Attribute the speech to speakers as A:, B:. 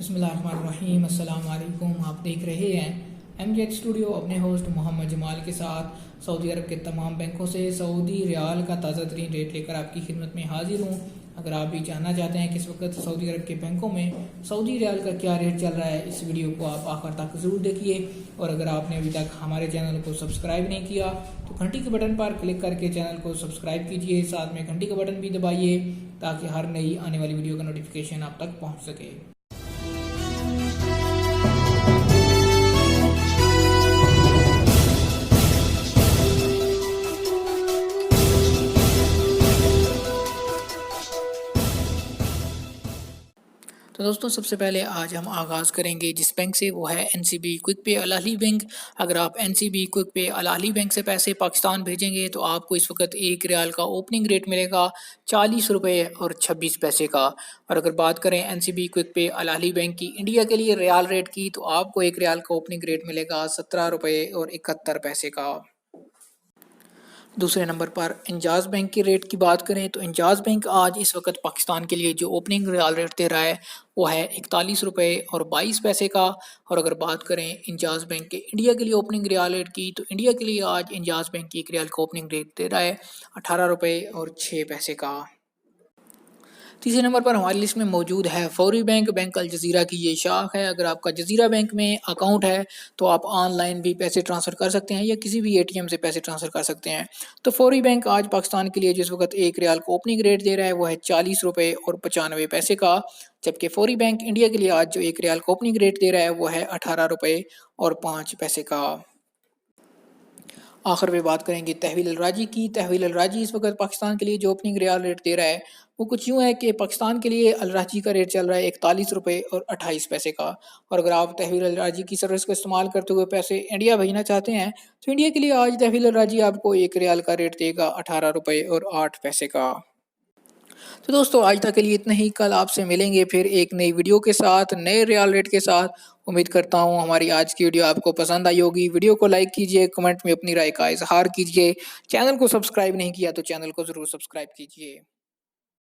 A: बिस्मिल्लाहिर्रहमानिर्रहीम अस्सलाम वालेकुम। आप देख रहे हैं MJ स्टूडियो। अपने होस्ट मोहम्मद जमाल के साथ सऊदी अरब के तमाम बैंकों से सऊदी रियाल का ताज़ा तरीन रेट लेकर आपकी खिदमत में हाजिर हूँ। अगर आप भी जानना चाहते हैं कि इस वक्त सऊदी अरब के बैंकों में सऊदी रियाल का क्या रेट चल रहा है, इस वीडियो को आप आखिर तक ज़रूर देखिए। और अगर आपने अभी तक हमारे चैनल को सब्सक्राइब नहीं किया तो घंटी के बटन पर क्लिक करके चैनल को सब्सक्राइब कीजिए, साथ में घंटी का बटन भी दबाइए ताकि हर नई आने वाली वीडियो का नोटिफिकेशन आप तक पहुँच सके। तो दोस्तों, सबसे पहले आज हम आगाज़ करेंगे जिस बैंक से, वो है NCB क्विक पे अल अहली बैंक। अगर आप NCB क्विक पे अल अहली बैंक से पैसे पाकिस्तान भेजेंगे तो आपको इस वक्त 1 रियाल का ओपनिंग रेट मिलेगा 40 रुपये और 26 पैसे का। और अगर बात करें NCB क्विक पे अल अहली बैंक की इंडिया के लिए रियाल रेट की, तो आपको 1 रियाल का ओपनिंग रेट मिलेगा 17 रुपये और 71 पैसे का। दूसरे नंबर पर इंजाज़ बैंक के रेट की बात करें तो इंजाज़ बैंक आज इस वक्त पाकिस्तान के लिए जो ओपनिंग रियाल रेट दे रहा है वो है 41 रुपये और 22 पैसे का। और अगर बात करें इंजाज़ बैंक के इंडिया के लिए ओपनिंग रियाल रेट की, तो इंडिया के लिए आज इंजाज़ बैंक की 1 रियाल का ओपनिंग रेट दे रहा है 18 रुपये और 6 पैसे का। तीसरे नंबर पर हमारी लिस्ट में मौजूद है फौरी बैंक। बैंक अल जज़ीरा की ये शाख है। अगर आपका जज़ीरा बैंक में अकाउंट है तो आप ऑनलाइन भी पैसे ट्रांसफ़र कर सकते हैं या किसी भी ATM से पैसे ट्रांसफ़र कर सकते हैं। तो फौरी बैंक आज पाकिस्तान के लिए जिस वक्त 1 रियाल का ओपनिंग रेट दे रहा है वो है 40 रुपये और 95 पैसे का। जबकि फौरी बैंक इंडिया के लिए आज जो 1 रियाल का ओपनिंग रेट दे रहा है वो है 18 रुपये और 5 पैसे का। आखिर में बात करेंगे तहवील अल राजी की। तहवील अल राजी इस वक्त पाकिस्तान के लिए जो ओपनिंग रियाल रेट दे रहा है वो कुछ यूँ है कि पाकिस्तान के लिए अल राजी का रेट चल रहा है 41 रुपये और 28 पैसे का। और अगर आप तहवील अल राजी की सर्विस का इस्तेमाल करते हुए पैसे इंडिया भेजना चाहते हैं तो इंडिया के लिए आज तहवील अल राजी आपको 1 रियाल का रेट देगा 18 रुपये और 8 पैसे का। तो दोस्तों, आज तक के लिए इतना ही। कल आपसे मिलेंगे फिर एक नई वीडियो के साथ, नए रियल रेट के साथ। उम्मीद करता हूँ हमारी आज की वीडियो आपको पसंद आई होगी। वीडियो को लाइक कीजिए, कमेंट में अपनी राय का इजहार कीजिए। चैनल को सब्सक्राइब नहीं किया तो चैनल को ज़रूर सब्सक्राइब कीजिए।